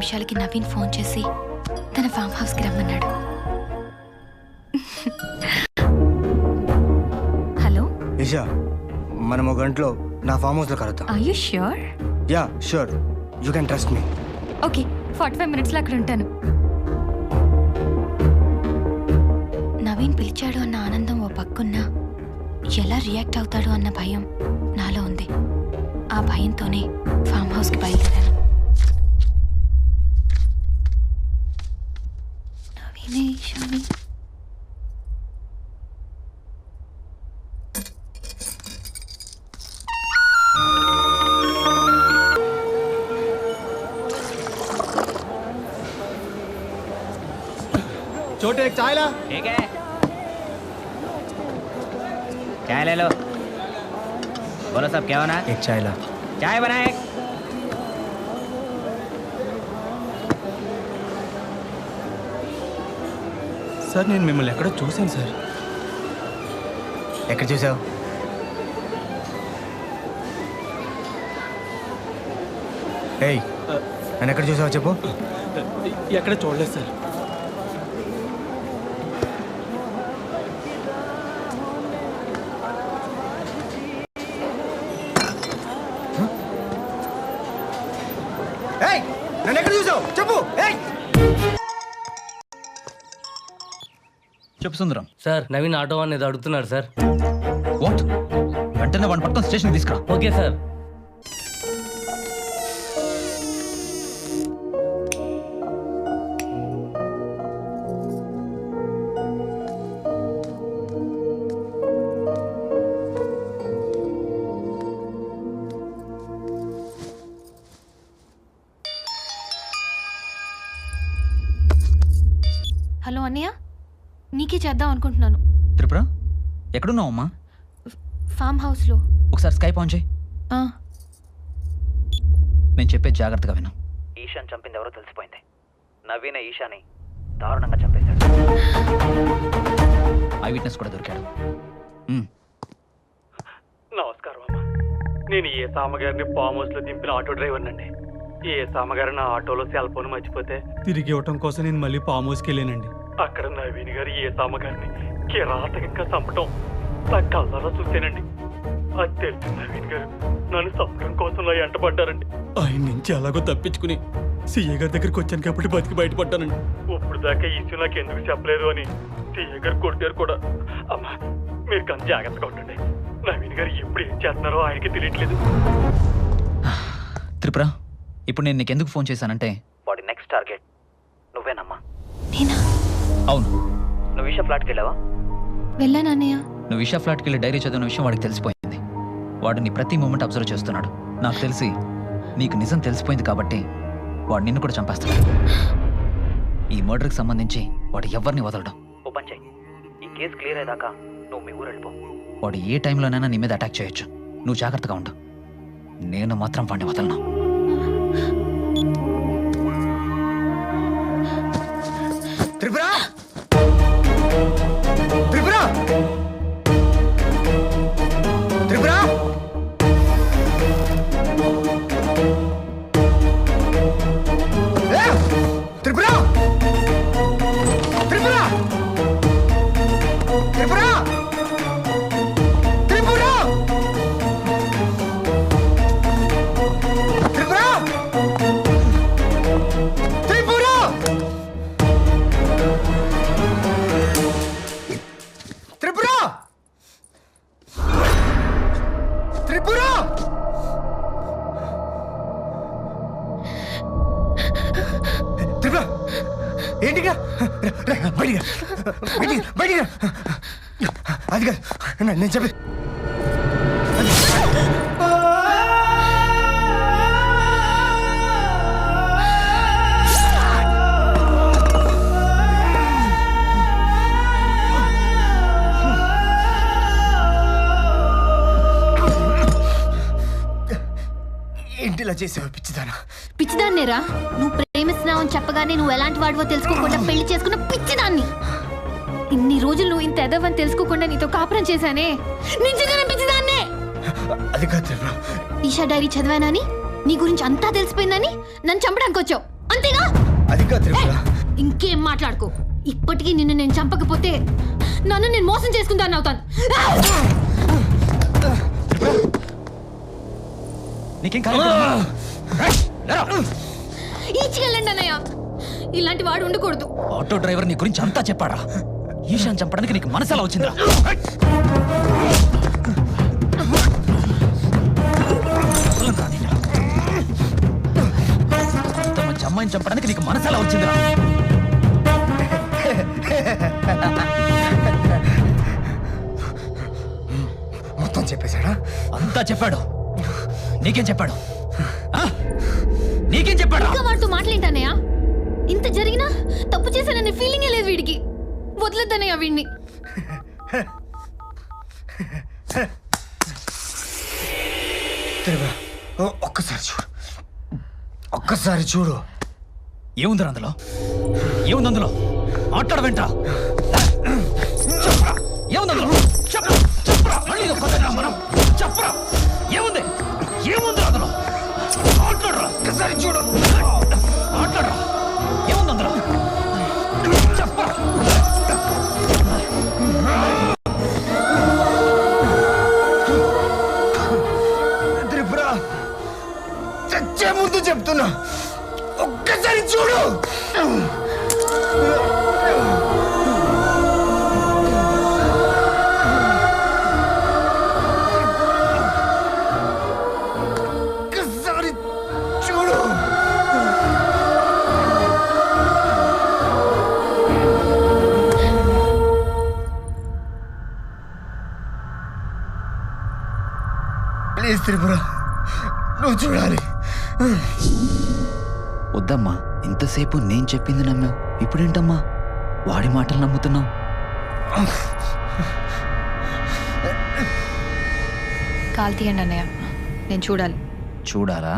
నిమిషాలకి నవీన్ ఫోన్ చేసి తన ఫామ్ హౌస్కి రమ్మన్నాడు. హలో ఈషా, మనం ఒక గంటలో నా ఫామ్ హౌస్లో కలుద్దాం. Are you sure? Ya sure, you can trust me. Okay, 45 మినిట్స్లో అక్కడ ఉంటాను. నవీన్ పిలిచాడు అన్న ఆనందం ఓ పక్కున్నా ఎలా రియాక్ట్ అవుతాడు అన్న భయం నాలో ఉంది. ఆ భయంతోనే ఫామ్ హౌస్కి బయలుదేరాను. నవీనే ఈశాని छोटे एक चाय ला. ठीक है, चाय ले लो. बोलो सब क्या होना? एक चाय ला. चाय बनाए. సార్ నేను మిమ్మల్ని ఎక్కడో చూశాను సార్. ఎక్కడ చూసావు? ఏయ్, నన్ను ఎక్కడ చూసావు చెప్పు. ఎక్కడ చూడలేదు సార్. ఏయ్, నన్ను ఎక్కడ చూసావు చెప్పు. ఏయ్, చెప్పు సుందరం. సార్ నవీన్ ఆటో అనేది అడుగుతున్నాడు సార్. వాట్? వెంటనే వాడిని పట్టుకొని స్టేషన్కి తీసుకురా. Okay sir. హలో అన్నయ్య, నీకే చేద్దాం అనుకుంటున్నాను. త్రిపుర, ఎక్కడున్నావు అమ్మా? ఫామ్ హౌస్లో. ఒకసారి స్కైప్ ఆన్ చేయి. ఆ, నేను చెప్పేది జాగ్రత్తగా విను. ఈశాన్ చంపింది ఎవరో తెలిసిపోయింది. నవీన ఈశాని దారుణంగా చంపేశాడు. ఐ విట్నెస్ కూడా దొరికాడు. నమస్కారం అమ్మా. నేను ఏ సామగారిని ఫామ్ హౌస్ లో దింపిన ఆటో డ్రైవర్ నండి. ఏ సామగారు నా ఆటోలో సెల్ ఫోన్ మర్చిపోతే తిరిగి ఇవ్వటం కోసం నేను మళ్ళీ ఫామ్ హౌస్కి వెళ్ళానండి. అక్కడ నవీన్ గారు ఏ సామగారిని కిరాతకంగా చంపటం నా కళ్ళలో చూసానండి. అది తెలిసి నవీన్ గారు నన్ను చంపడం కోసం నా ఎంటపడ్డారండి. ఆయన నుంచి అలాగో తప్పించుకుని సీఏ గారి దగ్గరికి వచ్చాను కాబట్టి బతికి బయటపడ్డానండి. ఇప్పుడు దాకా ఈ ఇష్యూ నాకు ఎందుకు చెప్పలేదు అని సీఏ గారు కొట్టారు కూడా. అమ్మా, మీరు కానీ జాగ్రత్తగా ఉండండి. నవీన్ గారు ఎప్పుడు ఏం చేస్తున్నారో ఆయనకి తెలియట్లేదు. త్రిపుర, ఇప్పుడు నేను నీకెందుకు ఫోన్ చేశానంటే వాడి నెక్స్ట్ టార్గెట్ నువ్వేనమ్మా. నేనా? అవును, నువ్వు ఈషా ఫ్లాట్కి వెళ్ళావా? వెళ్ళాను అన్నయ్య. నువ్వు ఈషా ఫ్లాట్కి వెళ్ళి డైరీ చదివిన విషయం వాడికి తెలిసిపోయింది. వాడు నీ ప్రతి మూమెంట్ అబ్జర్వ్ చేస్తున్నాడు. నాకు తెలిసి నీకు నిజం తెలిసిపోయింది కాబట్టి వాడు నిన్ను కూడా చంపేస్తాడు. ఈ మర్డర్కి సంబంధించి వాడు ఎవరిని వదలడం. ఓ పని చెయ్యి, ఈ కేసు క్లియర్ అయ్యాక నువ్వు మీ ఊరు వెళ్ళిపో. వాడు ఏ టైంలోనైనా నీ మీద అటాక్ చేయొచ్చు. నువ్వు జాగ్రత్తగా ఉండు. నేను మాత్రం వాడిని వదలను. త్రిపుర, త్రిపుర, త్రిపుర, త్రిపుర, త్రిపుర, త్రిపుర, త్రిపుర, త్రిపుర, త్రిపుర. త్రిపుర, త్రిపుర, త్రిపుర, ఏంటిగా బయటిగా బయటిగా బయటిగా. అది కాదు నేను చెప్పి. ఏంటిలా చేసావు పిచ్చిదానా? పిచ్చిదాన్నేరా? నువ్వు ప్రేమిస్తున్నావని చెప్పగానే నువ్వు ఎలాంటి వాడివో తెలుసుకోకుండా పెళ్లి చేసుకున్న పిచ్చిదాన్ని. ఇన్ని రోజులు నువ్వు ఇంత ఎదవని తెలుసుకోకుండా నీతో కాపురం చేశానే, నిజంగానే పిచ్చిదాన్నే. అది కాదు త్రిపుర. ఈషా డైరీ చదివానని, నీ గురించి అంతా తెలిసిపోయిందని నన్ను చంపడానికి వచ్చావు అంతే. అంతేగా? అది కాదు త్రిపుర. ఇంకేం మాట్లాడుకో. ఇప్పటికీ నిన్ను నేను చంపకపోతే నన్ను నేను మోసం చేసుకుంటాను అవుతాను. నీకేం కాదు. ఈడ్చికెళ్ళండి అన్నయ్య. ఇలాంటి వాడు ఉండకూడదు. ఆటో డ్రైవర్ నీ గురించి అంతా చెప్పాడా? ఈశాన్ చంపడానికి నీకు మనసు ఎలా వచ్చిందిరా? ఇంత మంచి అమ్మాయిని చంపడానికి నీకు మనసు ఎలా వచ్చిందిరా? మొత్తం చెప్పేశాడా? అంతా చెప్పాడు. నీకేం చెప్పాడు? ఆ? నీకేం చెప్పాడు? ఇంకా వాడితో మాట్లాడేంటన్నయ్య? ఇంత జరిగినా తప్పు చేశాననే ఫీలింగే లేదు వీడికి. వదిలేద్దన్నయ్య వీడిని. త్రిపుర, ఒక్కసారి చూడు, ఒక్కసారి చూడు. ఏముందిరా అందులో? ఏముంది అందులో? మాట్లాడవేంట్రా? ఏముంది అందులో? చెప్పరా? మళ్ళీ ఇది కొత్తగా మనం చెప్పరా? ఏముంది? ఏముంది అందులో? మాట్లాడరా? ఒక్కసారి చూడు, మాట్లాడరా? ఏముంది అందులో? చెప్పరా? త్రిపుర, చచ్చే ముందు చెప్తున్నా, ఒక్కసారి చూడు. ఒక్కసారి చూడు. ప్లీజ్ త్రిపుర, నువ్వు చూడాలి. వద్దమ్మా, ఇంతసేపు నేను చెప్పింది నమ్మావు, ఇప్పుడేంటమ్మా వాడి మాటలు నమ్ముతున్నావు? కాల్ తీయండి అన్నయ్య, నేను చూడాలి. చూడాలా?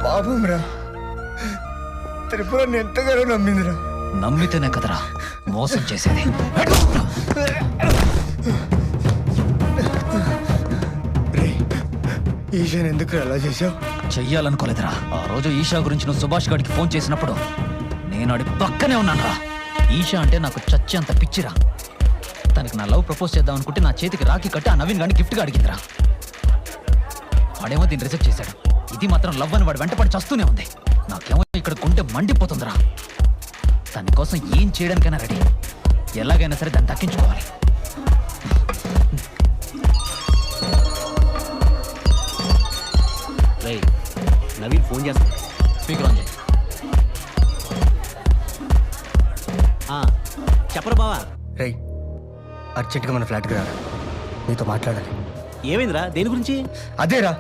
పాపం రా, త్రిపురని ఎంతగానో నమ్మిందిరా. నమ్మితేనే కదరా మోసం చేసేది. రే, ఈశాన్ ఎందుకు అలా చేసావు? చెయ్యాలనుకోలేదురా. ఆ రోజు ఈషా గురించి నువ్వు సుభాష్ గారికి ఫోన్ చేసినప్పుడు నేను ఆడి పక్కనే ఉన్నానురా. ఈషా అంటే నాకు చచ్చేంత పిచ్చిరా. తనకి నా లవ్ ప్రపోజ్ చేద్దాం అనుకుంటే నా చేతికి రాఖీ కట్టి ఆ నవీన్ గారిని గిఫ్ట్గా అడిగిందిరా. వాడేమో దీన్ని రిజెక్ట్ చేశాడు. ఇది మాత్రం లవ్ అని వాడు వెంటపడి చస్తూనే ఉంది. నాకేమో ఇక్కడ గుండె మండిపోతుందిరా. దానికోసం ఏం చేయడానికైనా రెడీ. ఎలాగైనా సరే దాన్ని దక్కించుకోవాలి. నవీన్ ఫోన్ చేస్తాను. స్పీకర్ ఆన్ చేయి. చెప్పరు బావా. రేయ్, అర్జెంట్గా మన ఫ్లాట్కి రా, నీతో మాట్లాడాలి. ఏమైందిరా? దేని గురించి? అదేరా,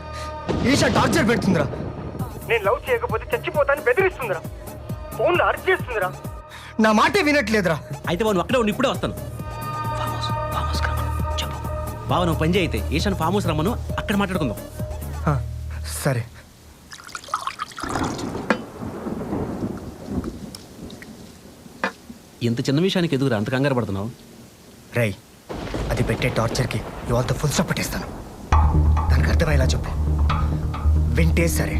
ఈషా టార్చర్ పెడుతుందిరా. నేను లవ్ చేయకపోతే చచ్చిపోతాను బెదిరిస్తుందిరా. ఫోన్లో అరెస్ట్ చేస్తుందిరా. నా మాటే వినట్లేదురా. అయితే నువ్వు అక్కడే ఉండి ఇప్పుడే వస్తాను. చెప్పు బావ, నువ్వు పని చేయి. అయితే ఈశాన్ ఫామ్ హౌస్ రమ్మను, అక్కడ మాట్లాడుకుందాం. సరే. ఇంత చిన్న విషయానికి ఎదుగురా అంత కంగారు పడుతున్నావు? రేయ్, అది పెట్టే టార్చర్కి ఇవాళతో ఫుల్ స్టాప్ పెట్టేస్తాను. దానికి అర్థమయ్యేలా చెప్పు. వింటే సరే,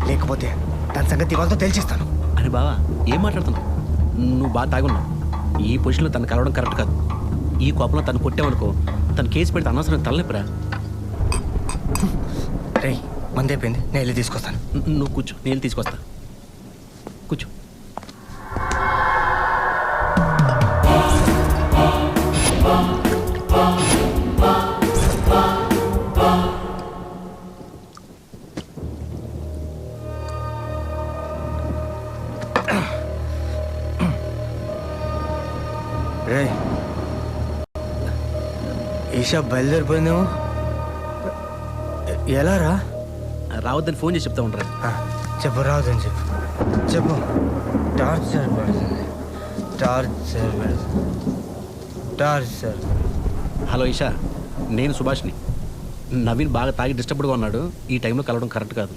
లేకపోతే దాని సంగతి ఇవాళతో తెలిసిస్తాను. అని బావా, ఏం మాట్లాడుతున్నావు? నువ్వు బాగా తాగున్నావు. ఈ పొజిషన్లో తను కలవడం కరెక్ట్ కాదు. ఈ కోపంలో తను కొట్టామనుకో, తను కేసు పెడితే అనవసరం తలనొప్పిరా. రేయ్, మందైపోయింది, నేను వెళ్ళి తీసుకొస్తాను. నువ్వు కూర్చో, నేను తీసుకొస్తా. కూర్చో. రే, ఈషా బయలుదేరిపోయిందేమో. ఎలా రా? రావద్దని ఫోన్ చేసి చెప్తా ఉంటారా? చెప్పు, రావద్దని చెప్పు. చెప్పు. టార్చర్ పెడుతుంది, టార్చర్ పెడుతుంది, టార్చర్. హలో ఈషా, నేను సుభాష్ని. నవీన్ బాగా తాగి డిస్టర్బ్డ్గా ఉన్నాడు. ఈ టైంలో కలవడం కరెక్ట్ కాదు.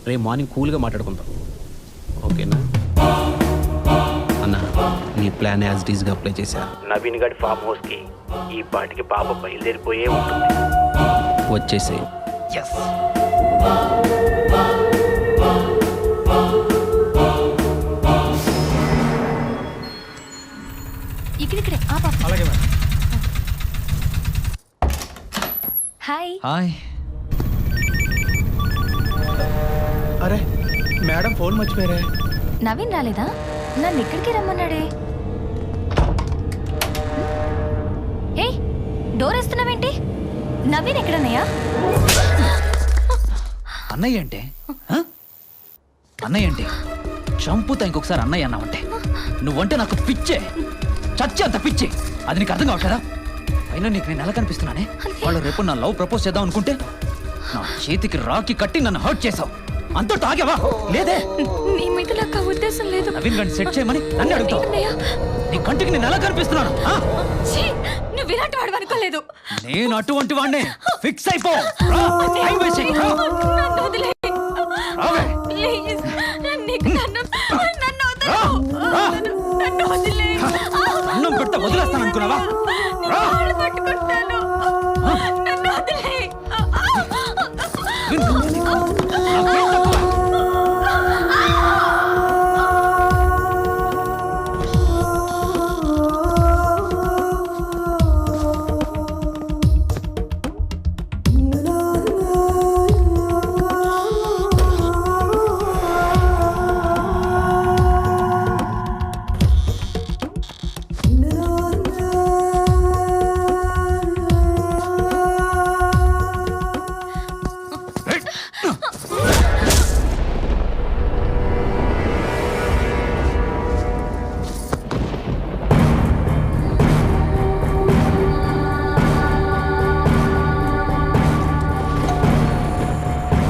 రేపు మార్నింగ్ కూల్గా మాట్లాడుకుందాం, ఓకేనా? అన్న నీ ప్లాన్ యాజ్ ఇట్ ఈస్గా అప్లై చేశా. నవీన్ గడి ఫామ్ హౌస్కి ఈ పాటికి పాప బయలుదేరిపోయే ఉంటుంది. వచ్చేసి ఎస్. ఇక్కడిక్కడే ఆ పాప. అలాగే మేడం. హాయ్. హాయ్. అరే మేడం ఫోన్ మర్చిపోయారే. నవీన్ రాలేదా? నన్ను ఇక్కడికి రమ్మన్నాడే. ఏ డోర్ వేస్తున్నావేంటి? నవీన్ ఎక్కడన్నయ్యా? అన్నయ్య అంటే ఆ? అన్నయ్య అంటే చంపుతా ఇంకొకసారి అన్నయ్య అన్నావంటే. నువ్వంటే నాకు పిచ్చే, చచ్చే అంత పిచ్చే. అది నీకు అర్థం కావట్లేదా? అయినా నీకు నేను ఎలా కనిపిస్తున్నానే? వాళ్ళు రేపు నా లవ్ ప్రపోజ్ చేద్దాం అనుకుంటే నా చేతికి రాకి కట్టి నన్ను హర్ట్ చేసావు. అంతా తాగావా? లేదే. నీ మీద నాకు ఉద్దేశం లేదు. నవీన్ గండి సెట్ చేయమని నన్ను అడుగుతావు. నీ కంటికి నేను ఎలా కనిపిస్తున్నాను? ఆ? నువ్వు ఇలాంటి వాడు అనుకోలేదు. నేను అటువంటి వాడినే. ఫిక్స్ అయిపో. రా, టైం వేస్ట్ చేయకు. రా. నన్ను వదిలే. రావే. ప్లీజ్ నీకు నన్ను వదిలే. రా. రా. నన్ను వదిలే. అన్నం పెడితే వదిలేస్తాను అనుకున్నావా? రా. కాళ్ళు పట్టుకుంటాను. నన్ను వదిలే. నాకేం తక్కువ?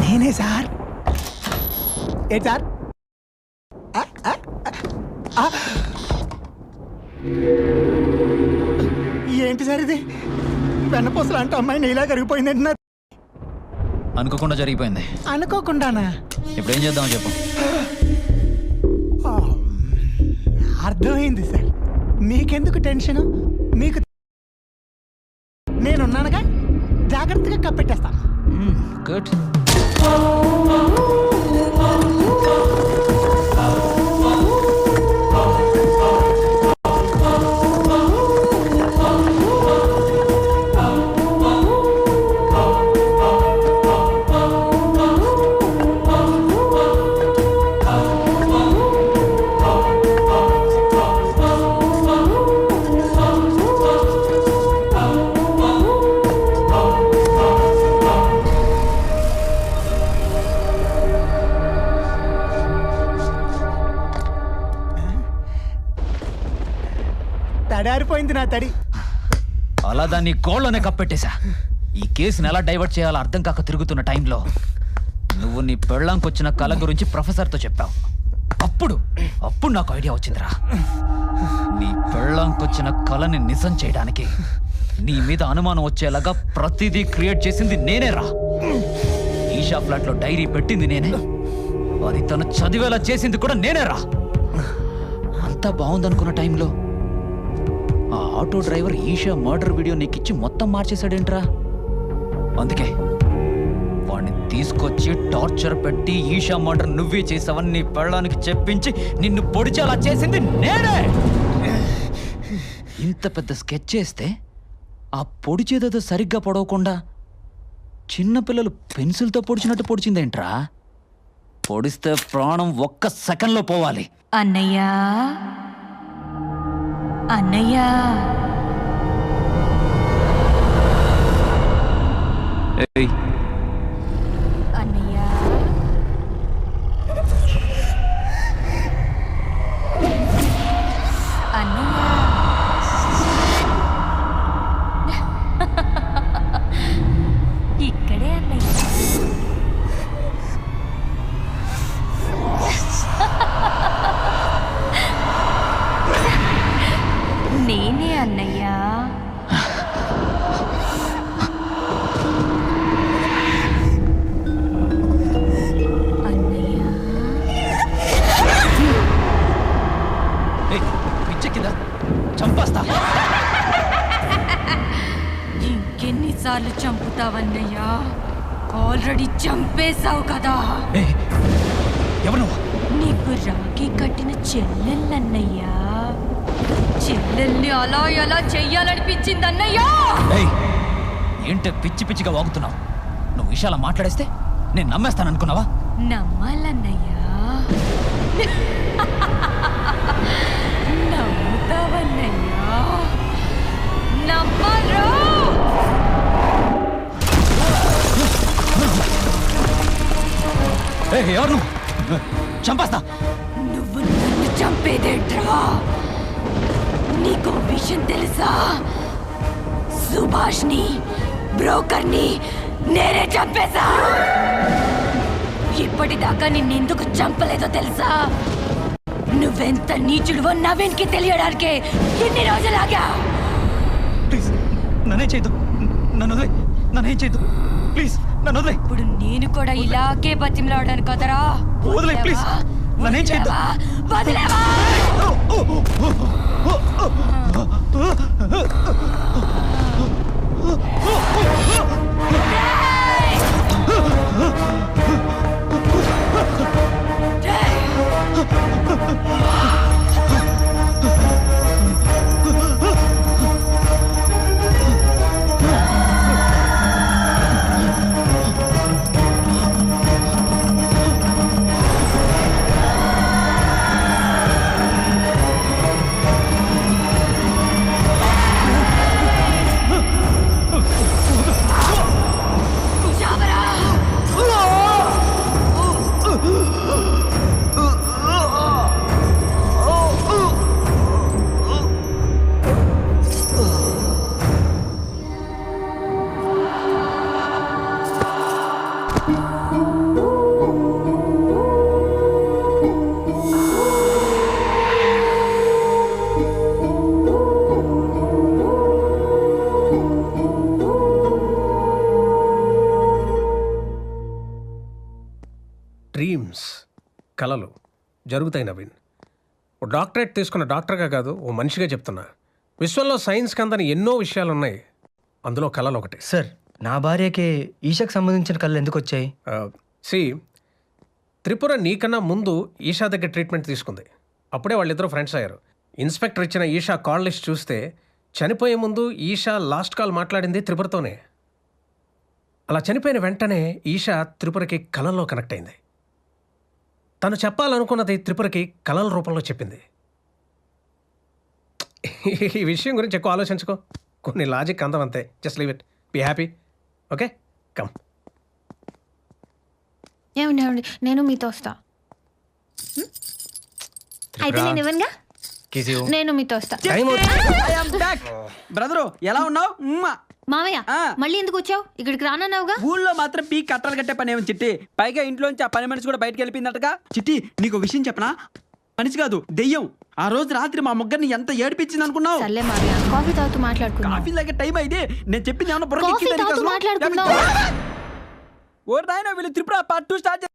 నేనే సార్. ఏంటి సార్? ఏంటి సార్ ఇది? వెన్నపూసలు అంటే అమ్మాయి ఇలా కరిగిపోయింది అంటున్నారు. అనుకోకుండా జరిగిపోయింది. అనుకోకుండానా? ఇప్పుడు ఏం చేద్దామో చెప్పు. అర్థమైంది సార్. మీకెందుకు టెన్షన్? మీకు నేనున్నానుగా, జాగ్రత్తగా కప్పెట్టేస్తాను. గుడ్. తడారిపోయింది నా తడి. అలా దాన్ని గోళ్ళనే కప్పెట్టేశా. ఈ కేసుని ఎలా డైవర్ట్ చేయాలో అర్థం కాక తిరుగుతున్న టైంలో నువ్వు నీ పెళ్ళాంకొచ్చిన కళ గురించి ప్రొఫెసర్తో చెప్పావు. అప్పుడు నాకు ఐడియా వచ్చిందిరా. నీ పెళ్ళాంకొచ్చిన కళని నిజం చేయడానికి నీ మీద అనుమానం వచ్చేలాగా ప్రతిదీ క్రియేట్ చేసింది నేనేరా. ఈషా ఫ్లాట్లో డైరీ పెట్టింది నేనే, అది తను చదివేలా చేసింది కూడా నేనేరా. అంతా బాగుందనుకున్న టైంలో ఆ auto driver Isha murder video నీకిచ్చి మొత్తం మార్చేశాడేంట్రా? అందుకే వాడిని తీసుకొచ్చి టార్చర్ పెట్టి ఈషా మర్డర్ నువ్వే చేసావని నీ పెళ్ళానికి చెప్పించి నిన్ను పొడిచేలా చేసింది నేనే. ఇంత పెద్ద స్కెచ్ చేస్తే ఆ పొడిచేదేదో సరిగ్గా పొడవకుండా చిన్నపిల్లలు పెన్సిల్తో పొడిచినట్టు పొడిచిందేంట్రా? పొడిస్తే ప్రాణం ఒక్క సెకండ్లో పోవాలి. అన్నయ్యా అన్నయ్యా ఏయ్, అన్నయ్యా అన్నయ్యా ఇక్కడే అన్నయ్య. నేనే అన్నయ్యా. అన్నయ్యా ఏయ్, పిచ్చెక్కిందా? చంపేస్తా. ఇంకెన్నిసార్లు చంపుతావన్నయ్యా? ఆల్రెడీ చంపేశావు కదా. ఏయ్, ఎవరు నువ్వు? నీకు రాఖీ కట్టిన చెల్లెళ్ళన్నయ్యా. చెల్లెల్ని అలా ఎలా చెయ్యాలనిపించిందన్నయ్యా? ఏయ్, ఏంటి పిచ్చి పిచ్చిగా వాగుతున్నావు? నువ్వు విషయాలు మాట్లాడేస్తే నేను నమ్మేస్తాను అనుకున్నావా? నమ్మాలన్నయ్యా. నమ్ముతావన్నయ్యా. నమ్మరు. ఏయ్, ఎవరు నువ్వు? చంపేస్తా. నువ్వు నన్ను చంపేదేంట్రా? నీకు విషయం తెలుసా? సుభాష్ని, బ్రోకర్ని నేనే చంపేశా. ఇప్పటిదాకా నిన్నెందుకు చంపలేదో తెలుసా? నువ్వెంత నీచుడువో నవీన్కి తెలియడానికే ఎన్ని రోజులాగా. ప్లీజ్ నన్నేం చేయదు. నన్ను వదిలే. నన్నేం చేయదు. ప్లీజ్ నన్ను వదిలే. ఇప్పుడు నేను కూడా ఇలాగే బతిమలాడాను కదరా. వదిలే, ప్లీజ్. నన్నేం చేయొద్దు. వదిలేవా? డ్రీమ్స్, కలలు జరుగుతాయి నవీన్. ఓ డాక్టరేట్ తీసుకున్న డాక్టర్గా కాదు, ఓ మనిషిగా చెప్తున్నా. విశ్వంలో సైన్స్కి అందని ఎన్నో విషయాలు ఉన్నాయి, అందులో కళలు ఒకటి. సార్, నా భార్యకి ఈషాకు సంబంధించిన కళ్ళు ఎందుకు వచ్చాయి? త్రిపుర నీకన్నా ముందు ఈషా దగ్గర ట్రీట్మెంట్ తీసుకుంది. అప్పుడే వాళ్ళిద్దరూ ఫ్రెండ్స్ అయ్యారు. ఇన్స్పెక్టర్ ఇచ్చిన ఈషా కాల్ లిస్ట్ చూస్తే చనిపోయే ముందు ఈషా లాస్ట్ కాల్ మాట్లాడింది త్రిపురతోనే. అలా చనిపోయిన వెంటనే ఈషా త్రిపురకి కళల్లో కనెక్ట్ అయింది. తను చెప్పాలనుకున్నది త్రిపురకి కళల రూపంలో చెప్పింది. ఈ విషయం గురించి ఎక్కువ ఆలోచించుకో, కొన్ని లాజిక్ అందమంతే. Just leave it, be happy. Okay, come. ఏమండి ఏమండి, నేను మీతో వస్తా. అయితే నేను ఇవ్వనుగా, నేను మీతో వస్తా. బ్రదరు ఎలా ఉన్నావు? మామయ్య మళ్ళీ ఎందుకు వచ్చావు? ఇక్కడికి రానన్నావుగా. ఊళ్ళో మాత్రం పీ కట్టలు కట్టే పని ఏమని చిట్టి, పైగా ఇంట్లోంచి ఆ పని మనిషి కూడా బయటకు వెళ్ళిపోయిందటగా. చిట్టి నీకు విషయం చెప్పనా? మనిషి కాదు దెయ్యం. ఆ రోజు రాత్రి మా ముగ్గురిని ఎంత ఏడిపించింది అనుకున్నావు? సర్లే మామయ్య, కాఫీ తాగుతూ మాట్లాడుకుందాం. కాఫీ లాగే టైం అయితే నేను చెప్పింది ఏమన్నా కాఫీ తాగుతూ మాట్లాడుకుందాం. ఓ నాయన వీళ్ళు త్రిపుర పార్ట్ 2 స్టార్ట్